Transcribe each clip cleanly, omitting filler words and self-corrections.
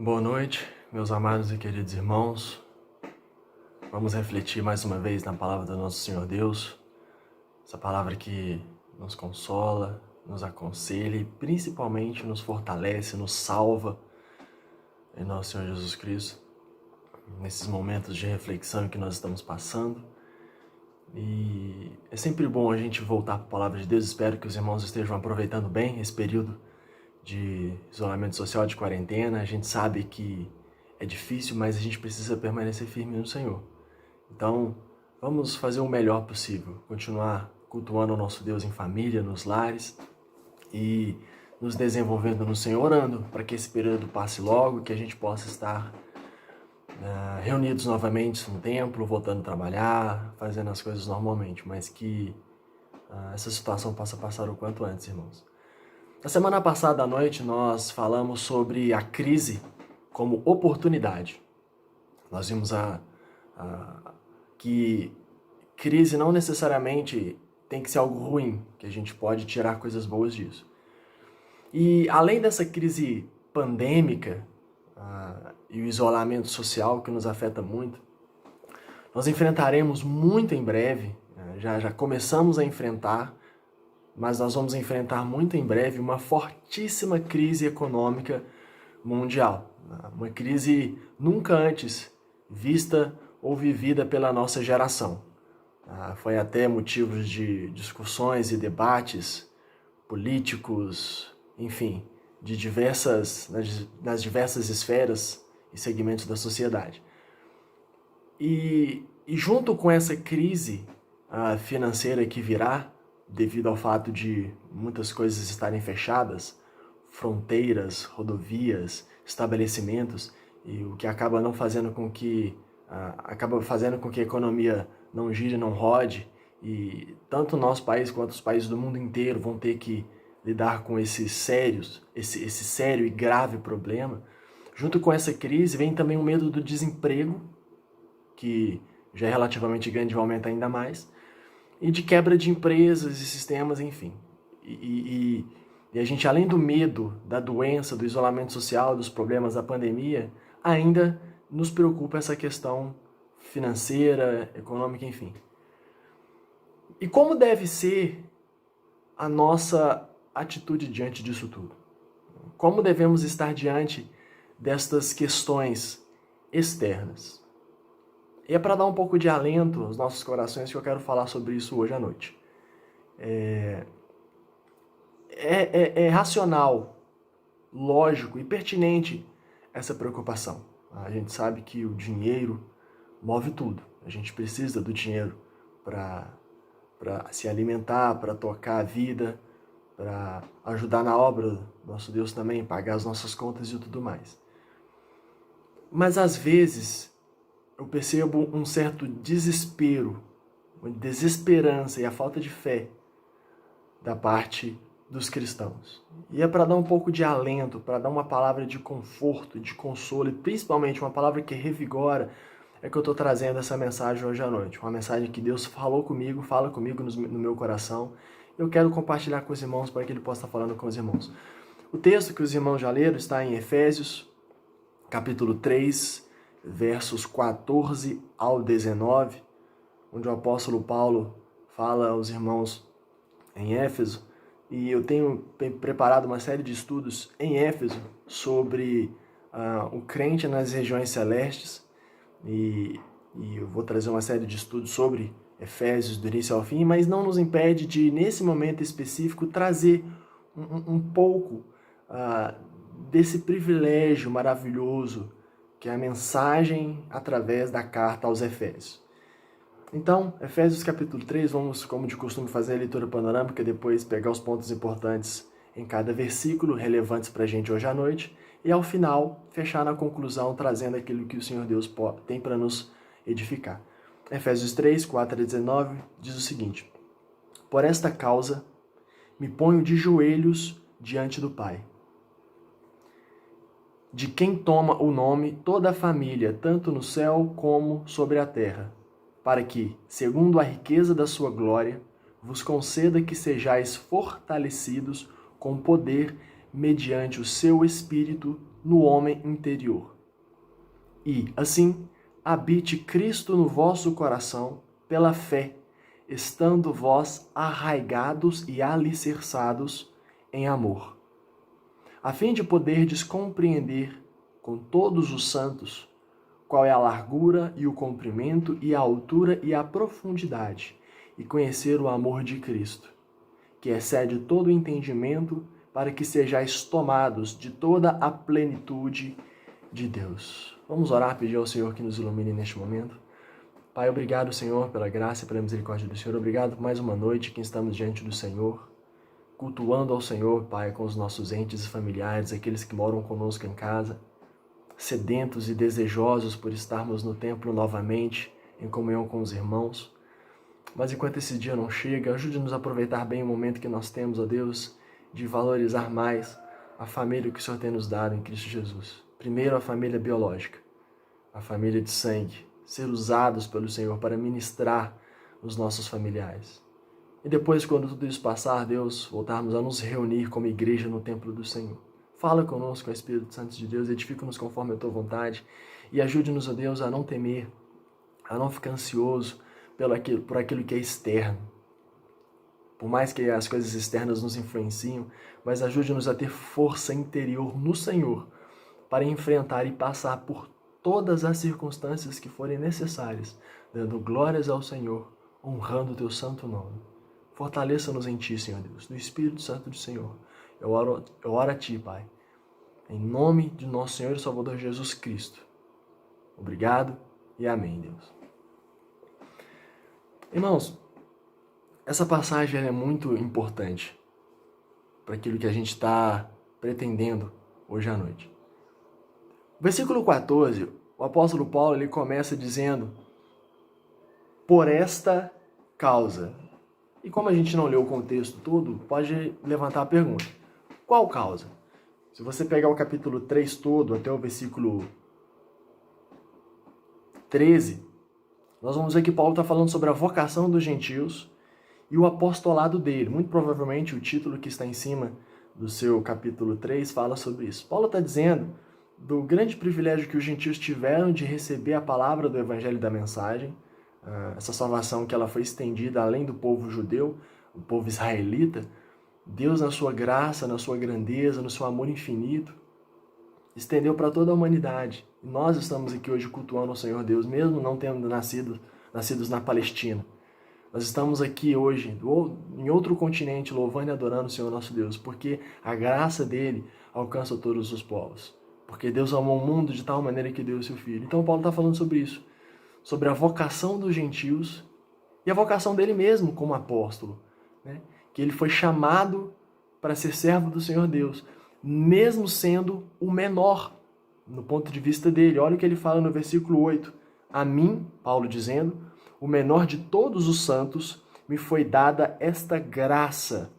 Boa noite, meus amados e queridos irmãos. Vamos refletir mais uma vez na palavra do nosso Senhor Deus, essa palavra que nos consola, nos aconselha e principalmente nos fortalece, nos salva em nosso Senhor Jesus Cristo, nesses momentos de reflexão que nós estamos passando. E é sempre bom a gente voltar para a palavra de Deus. Espero que os irmãos estejam aproveitando bem esse período de isolamento social, de quarentena. A gente sabe que é difícil, mas a gente precisa permanecer firme no Senhor. Então, vamos fazer o melhor possível, continuar cultuando o nosso Deus em família, nos lares e nos desenvolvendo no Senhor, orando para que esse período passe logo, que a gente possa estar reunidos novamente no templo, voltando a trabalhar, fazendo as coisas normalmente, mas que essa situação possa passar o quanto antes, irmãos. Na semana passada à noite, nós falamos sobre a crise como oportunidade. Nós vimos que crise não necessariamente tem que ser algo ruim, que a gente pode tirar coisas boas disso. E além dessa crise pandêmica e o isolamento social que nos afeta muito, nós enfrentaremos muito em breve, já começamos a enfrentar, mas nós vamos enfrentar muito em breve uma fortíssima crise econômica mundial. Uma crise nunca antes vista ou vivida pela nossa geração. Foi até motivo de discussões e debates políticos, enfim, nas diversas esferas e segmentos da sociedade. E junto com essa crise financeira que virá, devido ao fato de muitas coisas estarem fechadas, fronteiras, rodovias, estabelecimentos, e o que acaba fazendo com que a economia não gire, não rode, e tanto o nosso país quanto os países do mundo inteiro vão ter que lidar com esse sério e grave problema. Junto com essa crise vem também o medo do desemprego, que já é relativamente grande e vai aumentar ainda mais, e de quebra de empresas e sistemas, enfim. E a gente, além do medo da doença, do isolamento social, dos problemas da pandemia, ainda nos preocupa essa questão financeira, econômica, enfim. E como deve ser a nossa atitude diante disso tudo? Como devemos estar diante destas questões externas? E é para dar um pouco de alento aos nossos corações que eu quero falar sobre isso hoje à noite. É racional, lógico e pertinente essa preocupação. A gente sabe que o dinheiro move tudo. A gente precisa do dinheiro para se alimentar, para tocar a vida, para ajudar na obra do nosso Deus também, pagar as nossas contas e tudo mais. Mas às vezes eu percebo um certo desespero, uma desesperança e a falta de fé da parte dos cristãos. E é para dar um pouco de alento, para dar uma palavra de conforto, de consolo e principalmente uma palavra que revigora, é que eu estou trazendo essa mensagem hoje à noite. Uma mensagem que Deus falou comigo, fala comigo no meu coração. Eu quero compartilhar com os irmãos para que Ele possa estar falando com os irmãos. O texto que os irmãos já leram está em Efésios, capítulo 3, versos 14 ao 19, onde o apóstolo Paulo fala aos irmãos em Éfeso, e eu tenho preparado uma série de estudos em Éfeso sobre o crente nas regiões celestes, e eu vou trazer uma série de estudos sobre Efésios do início ao fim, mas não nos impede de, nesse momento específico, trazer um pouco desse privilégio maravilhoso que é a mensagem através da carta aos Efésios. Então, Efésios capítulo 3, vamos, como de costume, fazer a leitura panorâmica, depois pegar os pontos importantes em cada versículo, relevantes para a gente hoje à noite, e ao final, fechar na conclusão, trazendo aquilo que o Senhor Deus tem para nos edificar. Efésios 3, 4 a 19, diz o seguinte: Por esta causa, me ponho de joelhos diante do Pai, de quem toma o nome toda a família, tanto no céu como sobre a terra, para que, segundo a riqueza da sua glória, vos conceda que sejais fortalecidos com poder mediante o seu Espírito no homem interior. E, assim, habite Cristo no vosso coração pela fé, estando vós arraigados e alicerçados em amor, a fim de poderdes compreender com todos os santos qual é a largura e o comprimento e a altura e a profundidade, e conhecer o amor de Cristo, que excede todo o entendimento, para que sejais tomados de toda a plenitude de Deus. Vamos orar, pedir ao Senhor que nos ilumine neste momento. Pai, obrigado, Senhor, pela graça e pela misericórdia do Senhor. Obrigado por mais uma noite que estamos diante do Senhor, cultuando ao Senhor, Pai, com os nossos entes e familiares, aqueles que moram conosco em casa, sedentos e desejosos por estarmos no templo novamente, em comunhão com os irmãos. Mas enquanto esse dia não chega, ajude-nos a aproveitar bem o momento que nós temos, ó Deus, de valorizar mais a família que o Senhor tem nos dado em Cristo Jesus. Primeiro, a família biológica, a família de sangue, ser usados pelo Senhor para ministrar os nossos familiares. E depois, quando tudo isso passar, Deus, voltarmos a nos reunir como igreja no templo do Senhor. Fala conosco, ó Espírito Santo de Deus, edifica-nos conforme a tua vontade e ajude-nos, ó Deus, a não temer, a não ficar ansioso por aquilo que é externo. Por mais que as coisas externas nos influenciem, mas ajude-nos a ter força interior no Senhor para enfrentar e passar por todas as circunstâncias que forem necessárias, dando glórias ao Senhor, honrando o teu santo nome. Fortaleça-nos em ti, Senhor Deus, no Espírito Santo do Senhor. Eu oro a ti, Pai, em nome de nosso Senhor e Salvador Jesus Cristo. Obrigado e amém, Deus. Irmãos, essa passagem é muito importante para aquilo que a gente está pretendendo hoje à noite. O versículo 14, o apóstolo Paulo ele começa dizendo: por esta causa. E como a gente não leu o contexto todo, pode levantar a pergunta: qual causa? Se você pegar o capítulo 3 todo, até o versículo 13, nós vamos ver que Paulo está falando sobre a vocação dos gentios e o apostolado dele. Muito provavelmente o título que está em cima do seu capítulo 3 fala sobre isso. Paulo está dizendo do grande privilégio que os gentios tiveram de receber a palavra do evangelho da mensagem, essa salvação que ela foi estendida além do povo judeu, o povo israelita. Deus, na sua graça, na sua grandeza, no seu amor infinito, estendeu para toda a humanidade. E nós estamos aqui hoje cultuando o Senhor Deus, mesmo não tendo nascidos na Palestina. Nós estamos aqui hoje, em outro continente, louvando e adorando o Senhor nosso Deus, porque a graça dele alcança todos os povos. Porque Deus amou o mundo de tal maneira que deu o seu Filho. Então Paulo está falando sobre isso, sobre a vocação dos gentios e a vocação dele mesmo como apóstolo, né? Que ele foi chamado para ser servo do Senhor Deus, mesmo sendo o menor no ponto de vista dele. Olha o que ele fala no versículo 8. A mim, Paulo dizendo, o menor de todos os santos, me foi dada esta graça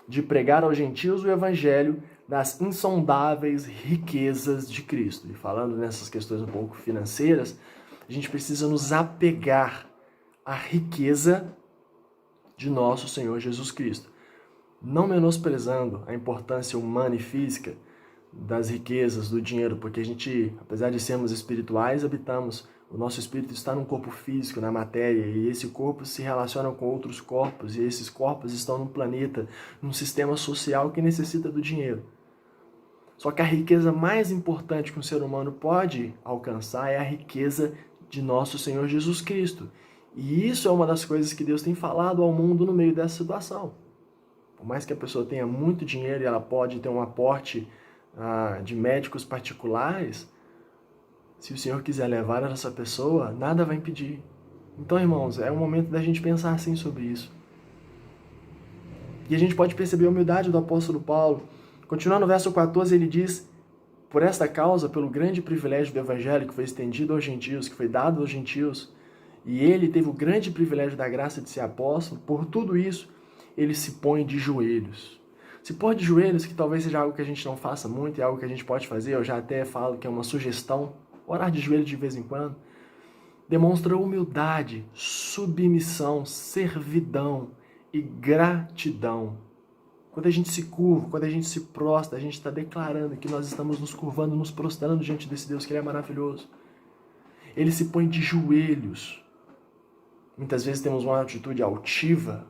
de pregar aos gentios o evangelho das insondáveis riquezas de Cristo. E falando nessas questões um pouco financeiras, a gente precisa nos apegar à riqueza de nosso Senhor Jesus Cristo, não menosprezando a importância humana e física das riquezas, do dinheiro, porque a gente, apesar de sermos espirituais, o nosso espírito está num corpo físico, na matéria, e esse corpo se relaciona com outros corpos, e esses corpos estão num planeta, num sistema social que necessita do dinheiro. Só que a riqueza mais importante que um ser humano pode alcançar é a riqueza de nosso Senhor Jesus Cristo. E isso é uma das coisas que Deus tem falado ao mundo no meio dessa situação. Por mais que a pessoa tenha muito dinheiro e ela pode ter um aporte de médicos particulares, se o Senhor quiser levar essa pessoa, nada vai impedir. Então, irmãos, é o momento da gente pensar assim sobre isso. E a gente pode perceber a humildade do apóstolo Paulo. Continuando no verso 14, ele diz: por esta causa, pelo grande privilégio do evangelho que foi estendido aos gentios, que foi dado aos gentios, e ele teve o grande privilégio da graça de ser apóstolo, por tudo isso, ele se põe de joelhos. Se pôr de joelhos, que talvez seja algo que a gente não faça muito, é algo que a gente pode fazer, eu já até falo que é uma sugestão, orar de joelhos de vez em quando, demonstra humildade, submissão, servidão e gratidão Quando a gente se curva, quando a gente se prostra, a gente está declarando que nós estamos nos curvando, nos prostrando diante desse Deus que Ele é maravilhoso. Ele se põe de joelhos. Muitas vezes temos uma atitude altiva,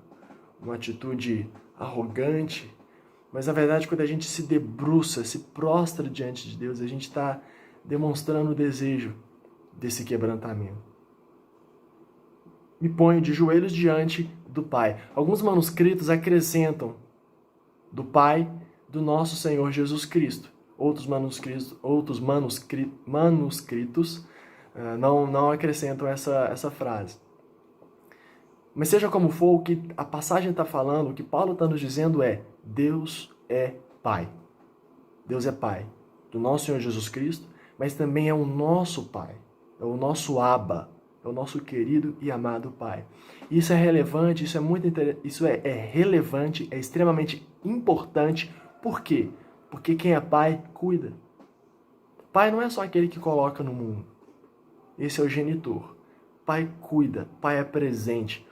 uma atitude arrogante, mas na verdade quando a gente se debruça, se prostra diante de Deus, a gente está demonstrando o desejo desse quebrantamento. Me ponho de joelhos diante do Pai. Alguns manuscritos acrescentam do Pai do nosso Senhor Jesus Cristo. Outros manuscritos não acrescentam essa frase. Mas seja como for, o que a passagem está falando, o que Paulo está nos dizendo é: Deus é Pai. Deus é Pai do nosso Senhor Jesus Cristo, mas também é o nosso Pai, é o nosso Abba, é o nosso querido e amado Pai. Isso é relevante, isso é relevante, é extremamente importante. Por quê? Porque quem é pai, cuida. Pai não é só aquele que coloca no mundo. Esse é o genitor. Pai cuida, pai é presente,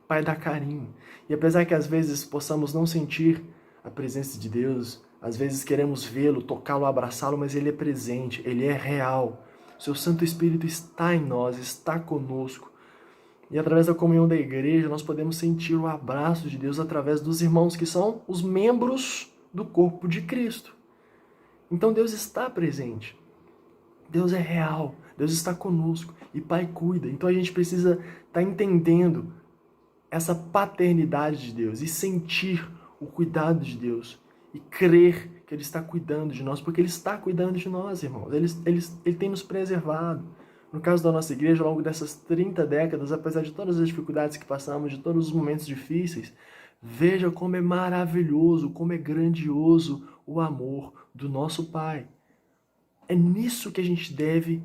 pai dá carinho. E apesar que às vezes possamos não sentir a presença de Deus, às vezes queremos vê-lo, tocá-lo, abraçá-lo, mas ele é presente, ele é real. Seu Santo Espírito está em nós, está conosco. E através da comunhão da igreja, nós podemos sentir o abraço de Deus através dos irmãos que são os membros do corpo de Cristo. Então Deus está presente. Deus é real. Deus está conosco. E Pai cuida. Então a gente precisa estar entendendo essa paternidade de Deus e sentir o cuidado de Deus e crer que Ele está cuidando de nós, porque Ele está cuidando de nós, irmãos. Ele tem nos preservado. No caso da nossa igreja, ao longo dessas 30 décadas, apesar de todas as dificuldades que passamos, de todos os momentos difíceis, veja como é maravilhoso, como é grandioso o amor do nosso Pai. É nisso que a gente deve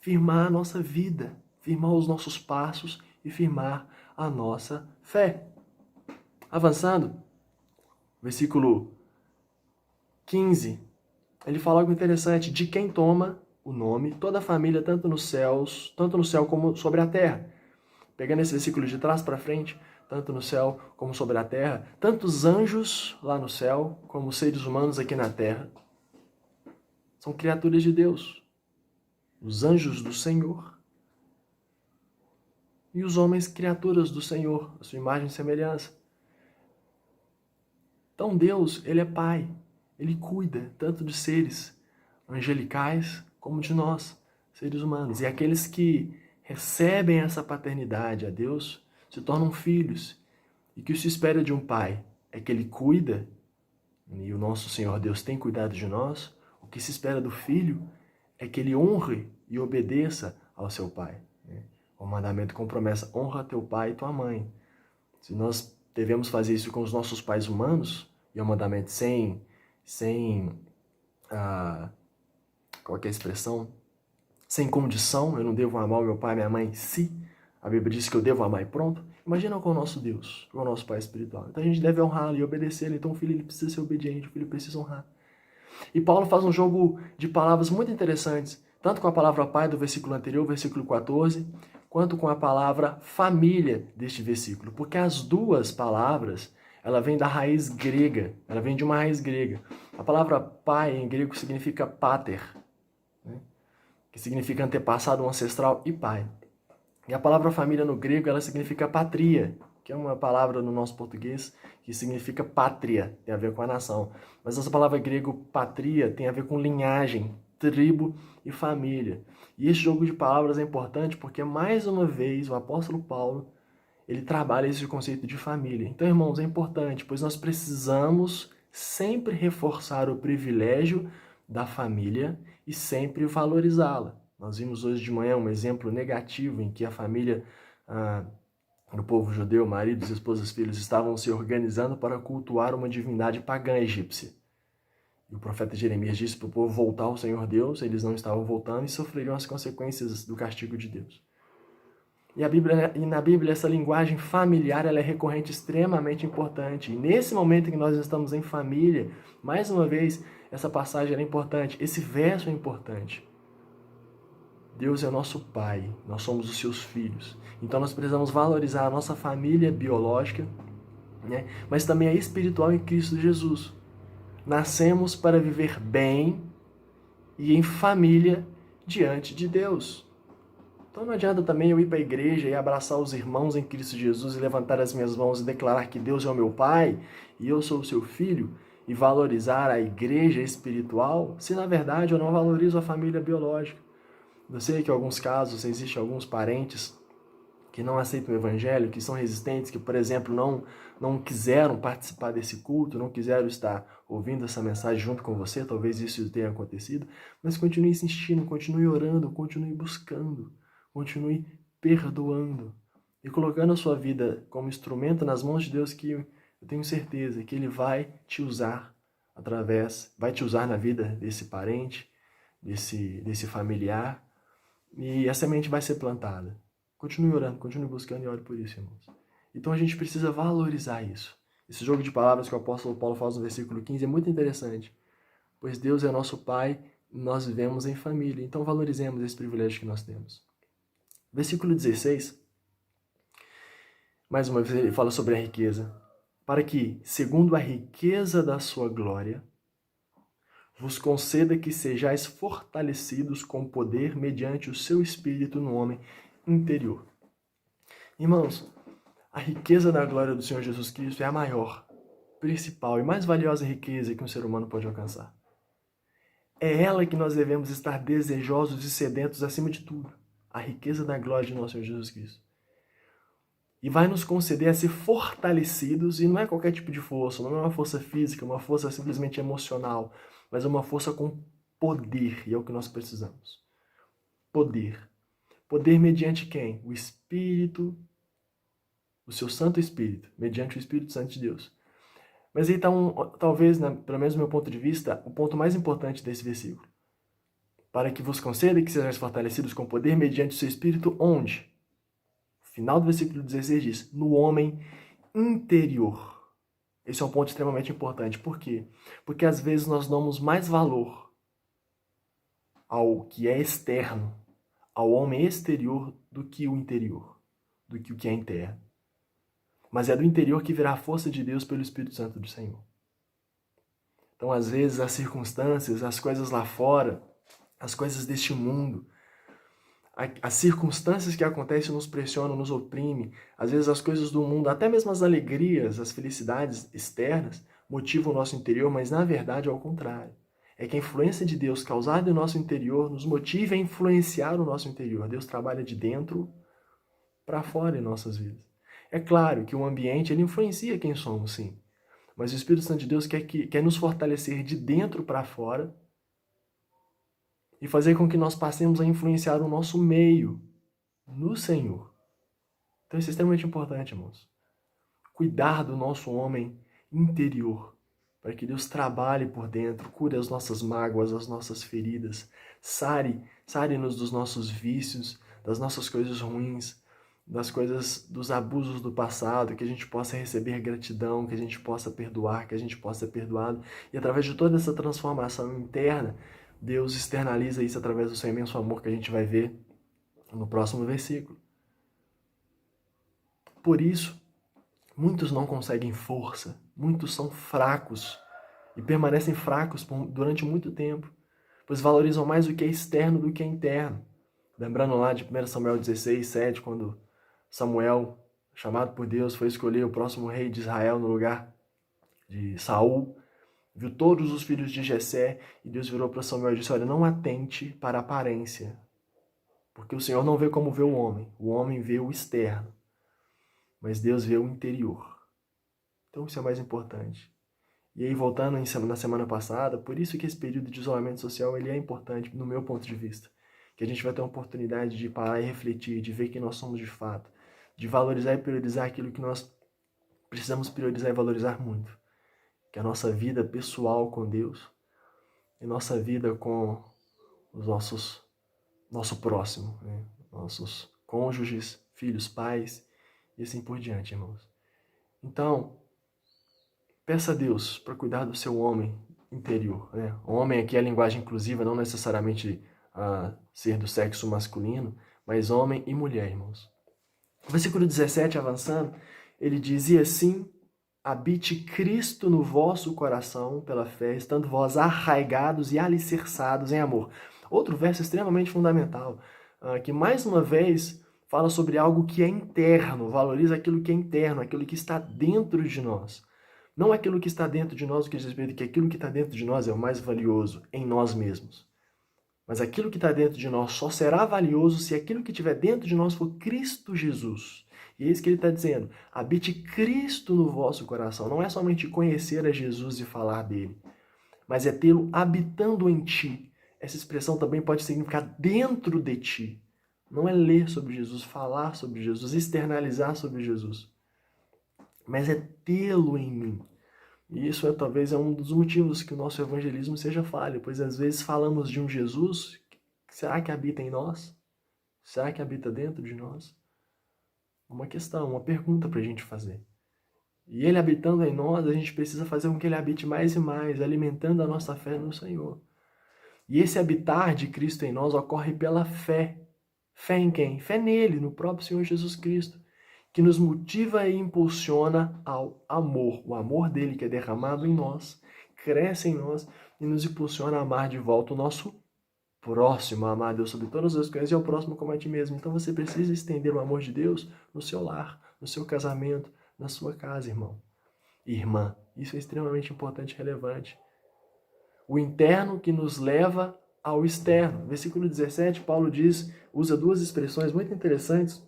firmar a nossa vida, firmar os nossos passos e firmar a nossa fé. Avançando, versículo 15, ele fala algo interessante: de quem toma o nome toda a família, tanto no céu como sobre a terra. Pegando esse versículo de trás para frente, tanto no céu como sobre a terra, tanto os anjos lá no céu, como os seres humanos aqui na terra, são criaturas de Deus. Os anjos do Senhor. E os homens, criaturas do Senhor, a sua imagem e semelhança. Então Deus, Ele é Pai. Ele cuida tanto de seres angelicais como de nós, seres humanos. E aqueles que recebem essa paternidade a Deus se tornam filhos. E o que se espera de um pai é que ele cuida, e o nosso Senhor Deus tem cuidado de nós. O que se espera do filho é que ele honre e obedeça ao seu pai. O mandamento com promessa: honra teu pai e tua mãe. Se nós devemos fazer isso com os nossos pais humanos, e é um mandamento qual que é a expressão? Sem condição, eu não devo amar o meu pai e minha mãe se a Bíblia diz que eu devo amar e pronto. Imagina com o nosso Deus, com o nosso Pai espiritual. Então a gente deve honrá-lo e obedecê-lo. Então o filho ele precisa ser obediente, o filho precisa honrar. E Paulo faz um jogo de palavras muito interessantes, tanto com a palavra pai do versículo anterior, versículo 14, quanto com a palavra família deste versículo. Porque as duas palavras, ela vem da raiz grega, ela vem de uma raiz grega. A palavra pai em grego significa pater, que significa antepassado, ancestral e pai. E a palavra família no grego, ela significa patria, que é uma palavra no nosso português que significa pátria, tem a ver com a nação. Mas essa palavra grego patria tem a ver com linhagem, tribo e família. E esse jogo de palavras é importante porque, mais uma vez, o apóstolo Paulo, ele trabalha esse conceito de família. Então, irmãos, é importante, pois nós precisamos sempre reforçar o privilégio da família e sempre valorizá-la. Nós vimos hoje de manhã um exemplo negativo em que a família do povo judeu, maridos, esposas, filhos, estavam se organizando para cultuar uma divindade pagã egípcia. E o profeta Jeremias disse para o povo voltar ao Senhor Deus, eles não estavam voltando e sofreriam as consequências do castigo de Deus. E na Bíblia, essa linguagem familiar ela é recorrente, extremamente importante. E nesse momento em que nós estamos em família, mais uma vez, essa passagem é importante, esse verso é importante. Deus é nosso Pai, nós somos os seus filhos. Então nós precisamos valorizar a nossa família biológica, né? Mas também é espiritual em Cristo Jesus. Nascemos para viver bem e em família diante de Deus. Então não adianta também eu ir para a igreja e abraçar os irmãos em Cristo Jesus e levantar as minhas mãos e declarar que Deus é o meu Pai e eu sou o seu filho e valorizar a igreja espiritual, se na verdade eu não valorizo a família biológica. Eu sei que em alguns casos existem alguns parentes que não aceitam o evangelho, que são resistentes, que, por exemplo, não quiseram participar desse culto, não quiseram estar ouvindo essa mensagem junto com você, talvez isso tenha acontecido, mas continue insistindo, continue orando, continue buscando, continue perdoando e colocando a sua vida como instrumento nas mãos de Deus, que eu tenho certeza que Ele vai te usar vai te usar na vida desse parente, desse familiar, e a semente vai ser plantada. Continue orando, continue buscando e ore por isso, irmãos. Então a gente precisa valorizar isso. Esse jogo de palavras que o apóstolo Paulo faz no versículo 15 é muito interessante, pois Deus é nosso Pai e nós vivemos em família, então valorizemos esse privilégio que nós temos. Versículo 16, mais uma vez ele fala sobre a riqueza. Para que, segundo a riqueza da sua glória, vos conceda que sejais fortalecidos com poder mediante o seu Espírito no homem interior. Irmãos, a riqueza da glória do Senhor Jesus Cristo é a maior, principal e mais valiosa riqueza que um ser humano pode alcançar. É ela que nós devemos estar desejosos e sedentos acima de tudo, a riqueza da glória de nosso Senhor Jesus Cristo. E vai nos conceder a ser fortalecidos, e não é qualquer tipo de força, não é uma força física, uma força simplesmente emocional, mas é uma força com poder, e é o que nós precisamos. Poder. Poder mediante quem? O Espírito, o seu Santo Espírito, mediante o Espírito Santo de Deus. Mas aí está, talvez, pelo menos do meu ponto de vista, o ponto mais importante desse versículo. Para que vos conceda que sejais fortalecidos com poder mediante o seu Espírito, onde? O final do versículo 16 diz, no homem interior. Esse é um ponto extremamente importante. Por quê? Porque às vezes nós damos mais valor ao que é externo, ao homem exterior, do que o interior, do que o que é interno. Mas é do interior que virá a força de Deus pelo Espírito Santo do Senhor. Então, às vezes, as circunstâncias, as coisas lá fora, as coisas deste mundo, as circunstâncias que acontecem nos pressionam, nos oprimem. Às vezes as coisas do mundo, até mesmo as alegrias, as felicidades externas, motivam o nosso interior, mas na verdade é ao contrário. É que a influência de Deus causada no nosso interior nos motiva a influenciar o nosso interior. Deus trabalha de dentro para fora em nossas vidas. É claro que o ambiente ele influencia quem somos, sim. Mas o Espírito Santo de Deus quer nos fortalecer de dentro para fora e fazer com que nós passemos a influenciar o nosso meio no Senhor. Então isso é extremamente importante, irmãos. Cuidar do nosso homem interior, para que Deus trabalhe por dentro, cure as nossas mágoas, as nossas feridas, sare-nos dos nossos vícios, das nossas coisas ruins, das coisas, dos abusos do passado, que a gente possa receber gratidão, que a gente possa perdoar, que a gente possa ser perdoado. E através de toda essa transformação interna, Deus externaliza isso através do seu imenso amor que a gente vai ver no próximo versículo. Por isso, muitos não conseguem força, muitos são fracos e permanecem fracos durante muito tempo, pois valorizam mais o que é externo do que é interno. Lembrando lá de 1 Samuel 16, 7, quando Samuel, chamado por Deus, foi escolher o próximo rei de Israel no lugar de Saul, viu todos os filhos de Jessé e Deus virou para Samuel e disse, olha, não atente para a aparência, porque o Senhor não vê como vê o homem vê o externo, mas Deus vê o interior. Então isso é mais importante. E aí, voltando na semana passada, por isso que esse período de isolamento social ele é importante, no meu ponto de vista. Que a gente vai ter uma oportunidade de parar e refletir, de ver quem nós somos de fato, de valorizar e priorizar aquilo que nós precisamos priorizar e valorizar muito. Que é a nossa vida pessoal com Deus e nossa vida com os nosso próximo, né? Nossos cônjuges, filhos, pais e assim por diante, irmãos. Então, peça a Deus para cuidar do seu homem interior. Né? O homem aqui é a linguagem inclusiva, não necessariamente ser do sexo masculino, mas homem e mulher, irmãos. O versículo 17, avançando, ele diz, e assim habite Cristo no vosso coração pela fé, estando vós arraigados e alicerçados em amor. Outro verso extremamente fundamental, que mais uma vez fala sobre algo que é interno, valoriza aquilo que é interno, aquilo que está dentro de nós. Não aquilo que está dentro de nós, o que diz respeito que aquilo que está dentro de nós é o mais valioso em nós mesmos. Mas aquilo que está dentro de nós só será valioso se aquilo que estiver dentro de nós for Cristo Jesus. E é isso que ele está dizendo. Habite Cristo no vosso coração. Não é somente conhecer a Jesus e falar dele, mas é tê-lo habitando em ti. Essa expressão também pode significar dentro de ti. Não é ler sobre Jesus, falar sobre Jesus, externalizar sobre Jesus, mas é tê-lo em mim. E isso talvez é um dos motivos que o nosso evangelismo seja falho, pois às vezes falamos de um Jesus, será que habita em nós? Será que habita dentro de nós? Uma questão, uma pergunta para a gente fazer. E ele habitando em nós, a gente precisa fazer com que ele habite mais e mais, alimentando a nossa fé no Senhor. E esse habitar de Cristo em nós ocorre pela fé. Fé em quem? Fé nele, no próprio Senhor Jesus Cristo, que nos motiva e impulsiona ao amor. O amor dele que é derramado em nós, cresce em nós e nos impulsiona a amar de volta o nosso próximo, a amar a Deus sobre todas as coisas e ao próximo como a ti mesmo. Então você precisa estender o amor de Deus no seu lar, no seu casamento, na sua casa, irmão. Irmã, isso é extremamente importante e relevante. O interno que nos leva ao externo. Versículo 17, Paulo usa duas expressões muito interessantes.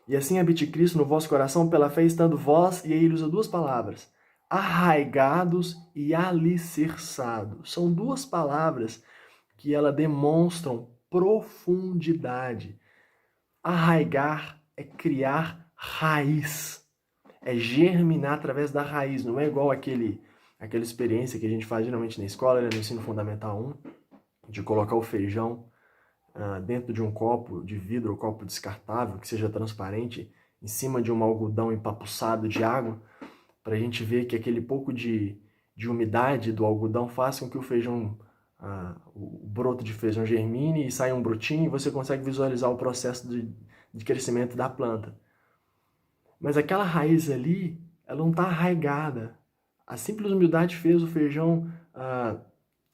E assim habite Cristo no vosso coração pela fé, estando vós, e aí ele usa duas palavras, arraigados e alicerçados. São duas palavras que elas demonstram profundidade. Arraigar é criar raiz, é germinar através da raiz, não é igual aquela experiência que a gente faz geralmente na escola, no ensino fundamental 1, de colocar o feijão dentro de um copo de vidro ou copo descartável, que seja transparente, em cima de um algodão empapuçado de água, para a gente ver que aquele pouco de umidade do algodão faz com que o feijão, o broto de feijão germine e saia um brotinho e você consegue visualizar o processo de crescimento da planta. Mas aquela raiz ali, ela não está arraigada. A simples umidade fez o feijão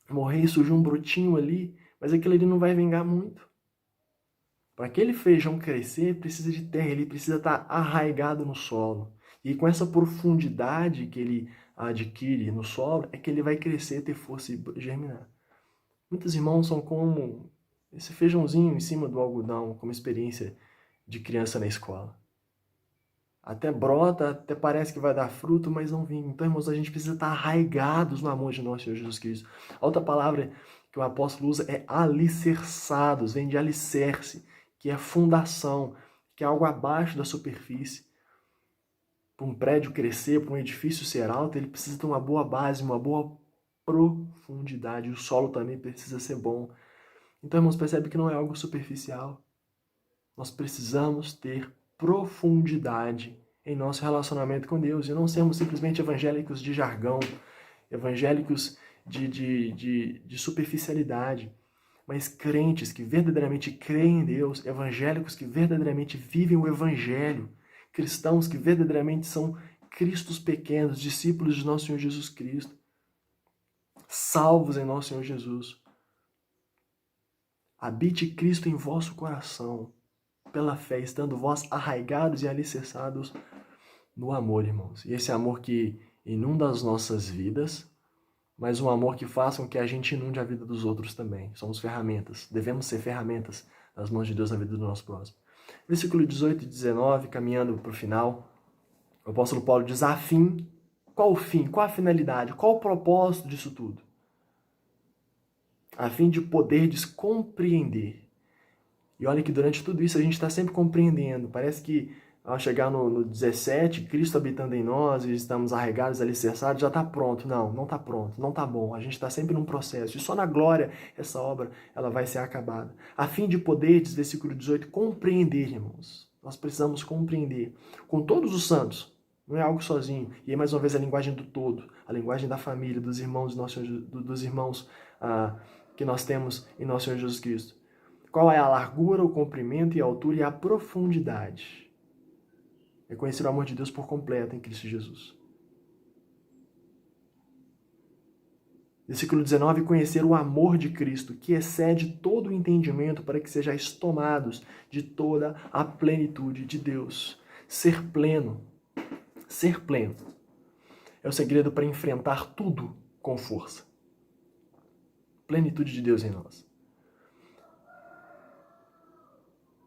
morrer e surgiu um brotinho ali, mas aquilo ali não vai vingar muito. Para aquele feijão crescer, precisa de terra, ele precisa estar arraigado no solo. E com essa profundidade que ele adquire no solo, é que ele vai crescer, ter força e germinar. Muitos irmãos são como esse feijãozinho em cima do algodão, como experiência de criança na escola. Até brota, até parece que vai dar fruto, mas não vinga. Então, irmãos, a gente precisa estar arraigados no amor de nosso Senhor Jesus Cristo. A outra palavra que o apóstolo usa é alicerçados, vem de alicerce, que é fundação, que é algo abaixo da superfície. Para um prédio crescer, para um edifício ser alto, ele precisa ter uma boa base, uma boa profundidade. O solo também precisa ser bom. Então, irmãos, percebe que não é algo superficial. Nós precisamos ter profundidade em nosso relacionamento com Deus e não sermos simplesmente evangélicos de jargão, evangélicos de superficialidade, mas crentes que verdadeiramente creem em Deus, evangélicos que verdadeiramente vivem o evangelho, cristãos que verdadeiramente são cristos pequenos, discípulos de nosso Senhor Jesus Cristo, salvos em nosso Senhor Jesus. Habite Cristo em vosso coração, pela fé, estando vós arraigados e alicerçados no amor, irmãos. E esse amor que inunda as nossas vidas, mas um amor que faça com que a gente inunde a vida dos outros também. Somos ferramentas, devemos ser ferramentas nas mãos de Deus na vida do nosso próximo. Versículo 18 e 19, caminhando para o final, o apóstolo Paulo diz, qual o fim, qual a finalidade, qual o propósito disso tudo? A fim de poderdes compreender. E olha que durante tudo isso a gente está sempre compreendendo. Parece que ao chegar no 17, Cristo habitando em nós e estamos arraigados, alicerçados, já está pronto. Não, não está pronto, não está bom. A gente está sempre num processo. E só na glória essa obra ela vai ser acabada. A fim de poderdes, versículo 18, compreender, irmãos. Nós precisamos compreender com todos os santos. Não é algo sozinho. E aí, mais uma vez, a linguagem do todo, a linguagem da família, dos irmãos, dos irmãos que nós temos em nosso Senhor Jesus Cristo. Qual é a largura, o comprimento e a altura e a profundidade? É conhecer o amor de Deus por completo em Cristo Jesus. Versículo 19, conhecer o amor de Cristo, que excede todo o entendimento, para que sejais tomados de toda a plenitude de Deus. Ser pleno é o segredo para enfrentar tudo com força. Plenitude de Deus em nós.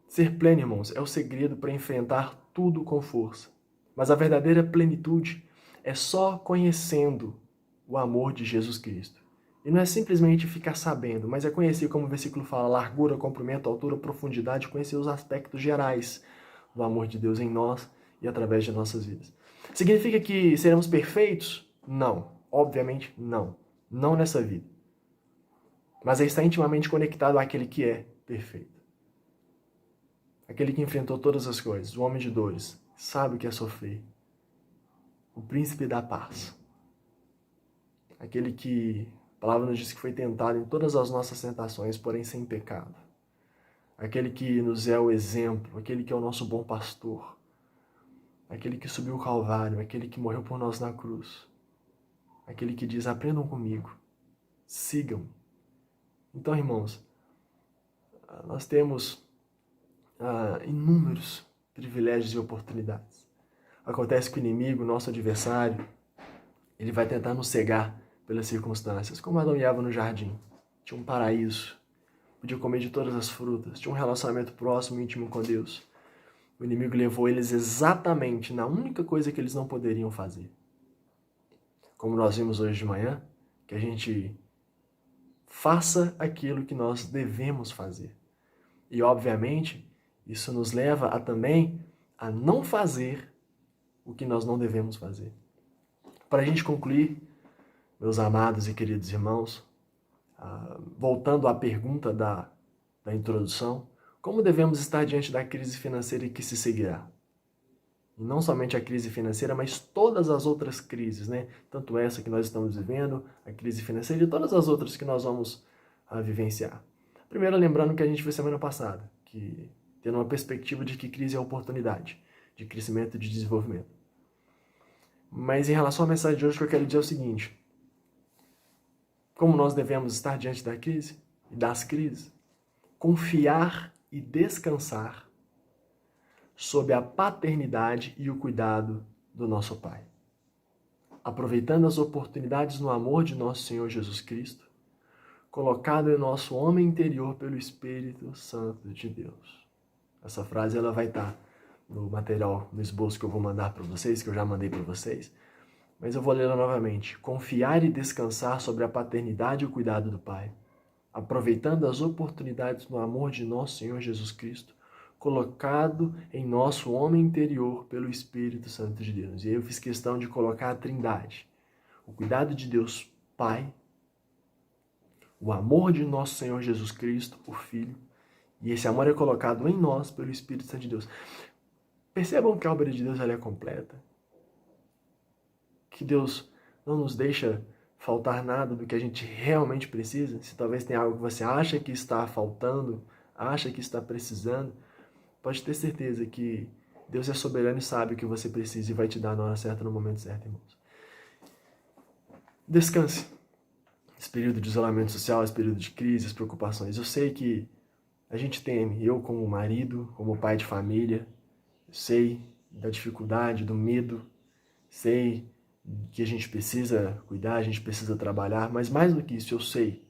Ser pleno, irmãos, é o segredo para enfrentar tudo com força. Mas a verdadeira plenitude é só conhecendo o amor de Jesus Cristo. E não é simplesmente ficar sabendo, mas é conhecer, como o versículo fala, largura, comprimento, altura, profundidade, conhecer os aspectos gerais do amor de Deus em nós e através de nossas vidas. Significa que seremos perfeitos? Não. Obviamente, não. Não nessa vida. Mas está intimamente conectado àquele que é perfeito. Aquele que enfrentou todas as coisas, o homem de dores, sabe o que é sofrer. O príncipe da paz. Aquele que, a palavra nos diz que foi tentado em todas as nossas tentações, porém sem pecado. Aquele que nos é o exemplo, aquele que é o nosso bom pastor. Aquele que subiu o Calvário, aquele que morreu por nós na cruz. Aquele que diz, aprendam comigo, sigam. Então, irmãos, nós temos inúmeros privilégios e oportunidades. Acontece que o inimigo, nosso adversário, ele vai tentar nos cegar pelas circunstâncias, como Adão e Eva no jardim. Tinha um paraíso, podia comer de todas as frutas, tinha um relacionamento próximo e íntimo com Deus. O inimigo levou eles exatamente na única coisa que eles não poderiam fazer. Como nós vimos hoje de manhã, que a gente faça aquilo que nós devemos fazer. E, obviamente, isso nos leva também a não fazer o que nós não devemos fazer. Para a gente concluir, meus amados e queridos irmãos, voltando à pergunta da introdução, como devemos estar diante da crise financeira que se seguirá? E não somente a crise financeira, mas todas as outras crises, né? Tanto essa que nós estamos vivendo, a crise financeira e todas as outras que nós vamos vivenciar. Primeiro, lembrando que a gente viu semana passada, que tendo uma perspectiva de que crise é oportunidade, de crescimento e de desenvolvimento. Mas em relação à mensagem de hoje, o que eu quero dizer é o seguinte: como nós devemos estar diante da crise e das crises? Confiar e descansar sob a paternidade e o cuidado do nosso Pai. Aproveitando as oportunidades no amor de nosso Senhor Jesus Cristo, colocado em nosso homem interior pelo Espírito Santo de Deus. Essa frase ela vai estar no material, no esboço que eu vou mandar para vocês, que eu já mandei para vocês, mas eu vou lê-la novamente. Confiar e descansar sobre a paternidade e o cuidado do Pai, aproveitando as oportunidades no amor de nosso Senhor Jesus Cristo, colocado em nosso homem interior pelo Espírito Santo de Deus. E aí eu fiz questão de colocar a Trindade. O cuidado de Deus Pai, o amor de nosso Senhor Jesus Cristo, o Filho, e esse amor é colocado em nós pelo Espírito Santo de Deus. Percebam que a obra de Deus ela é completa. Que Deus não nos deixa faltar nada do que a gente realmente precisa. Se talvez tenha algo que você acha que está faltando, acha que está precisando, pode ter certeza que Deus é soberano e sabe o que você precisa e vai te dar na hora certa, no momento certo, irmãos. Descanse. Esse período de isolamento social, esse período de crises, preocupações. Eu sei que a gente teme, eu como marido, como pai de família, sei da dificuldade, do medo, sei que a gente precisa cuidar, a gente precisa trabalhar, mas mais do que isso, eu sei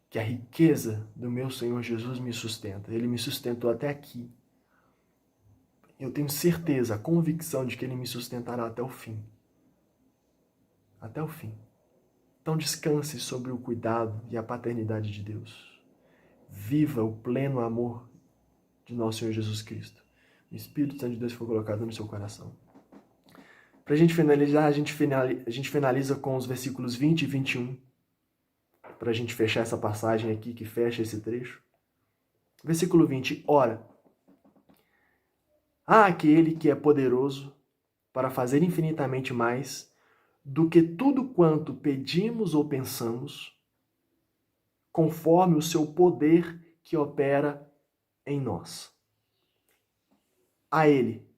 que a riqueza do meu Senhor Jesus me sustenta. Ele me sustentou até aqui. Eu tenho certeza, a convicção de que Ele me sustentará até o fim. Até o fim. Então descanse sobre o cuidado e a paternidade de Deus. Viva o pleno amor de nosso Senhor Jesus Cristo. O Espírito Santo de Deus foi colocado no seu coração. Para a gente finalizar, a gente finaliza com os versículos 20 e 21. Para a gente fechar essa passagem aqui, que fecha esse trecho. Versículo 20. Ora, há aquele que é poderoso para fazer infinitamente mais do que tudo quanto pedimos ou pensamos, conforme o seu poder que opera em nós. A Ele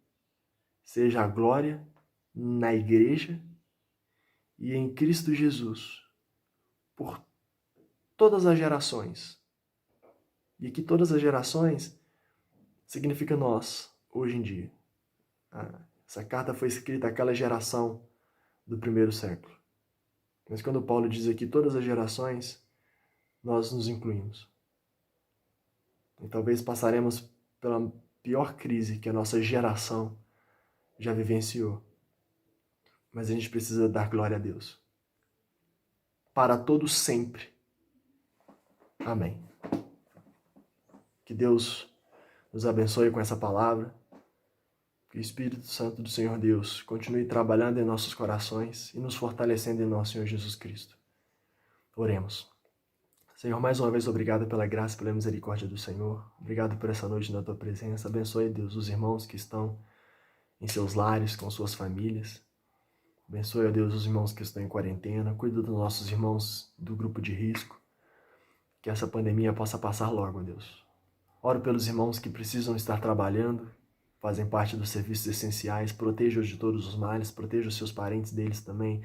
seja a glória na igreja e em Cristo Jesus, por todas as gerações. E aqui todas as gerações significa nós, hoje em dia. Essa carta foi escrita àquela geração do primeiro século. Mas quando Paulo diz aqui todas as gerações, nós nos incluímos. E talvez passaremos pela pior crise que a nossa geração já vivenciou. Mas a gente precisa dar glória a Deus. Para todos sempre. Amém. Que Deus nos abençoe com essa palavra. Que o Espírito Santo do Senhor Deus continue trabalhando em nossos corações e nos fortalecendo em nosso Senhor Jesus Cristo. Oremos. Senhor, mais uma vez, obrigado pela graça e pela misericórdia do Senhor. Obrigado por essa noite na Tua presença. Abençoe, Deus, os irmãos que estão em seus lares, com suas famílias. Abençoe, ó Deus, os irmãos que estão em quarentena. Cuida dos nossos irmãos do grupo de risco. Que essa pandemia possa passar logo, ó Deus. Oro pelos irmãos que precisam estar trabalhando, fazem parte dos serviços essenciais. Proteja-os de todos os males. Proteja os seus parentes deles também.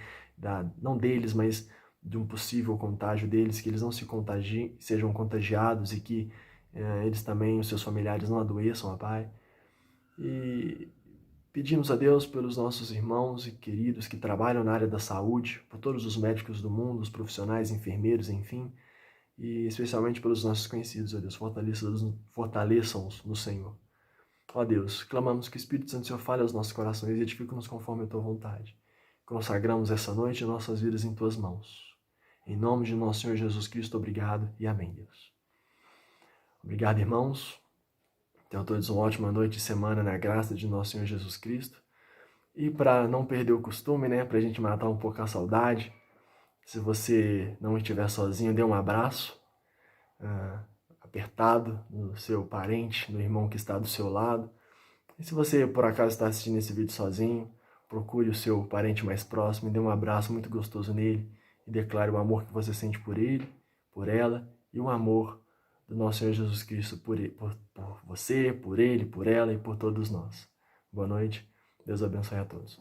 Não deles, mas de um possível contágio deles, que eles não se contagiem, sejam contagiados e que eles também, os seus familiares, não adoeçam, ó Pai. E pedimos a Deus pelos nossos irmãos e queridos que trabalham na área da saúde, por todos os médicos do mundo, os profissionais, enfermeiros, enfim, e especialmente pelos nossos conhecidos, ó Deus, fortaleçam-os no Senhor. Ó Deus, clamamos que o Espírito Santo do Senhor fale aos nossos corações e edifica-nos conforme a Tua vontade. Consagramos essa noite nossas vidas em Tuas mãos. Em nome de nosso Senhor Jesus Cristo, obrigado e amém, Deus. Obrigado, irmãos. Tenham todos uma ótima noite e semana na graça de nosso Senhor Jesus Cristo. E para não perder o costume, para a gente matar um pouco a saudade, se você não estiver sozinho, dê um abraço apertado no seu parente, no irmão que está do seu lado. E se você, por acaso, está assistindo esse vídeo sozinho, procure o seu parente mais próximo e dê um abraço muito gostoso nele e declare o amor que você sente por ele, por ela e o amor do nosso Senhor Jesus Cristo por você, por ele, por ela e por todos nós. Boa noite. Deus abençoe a todos.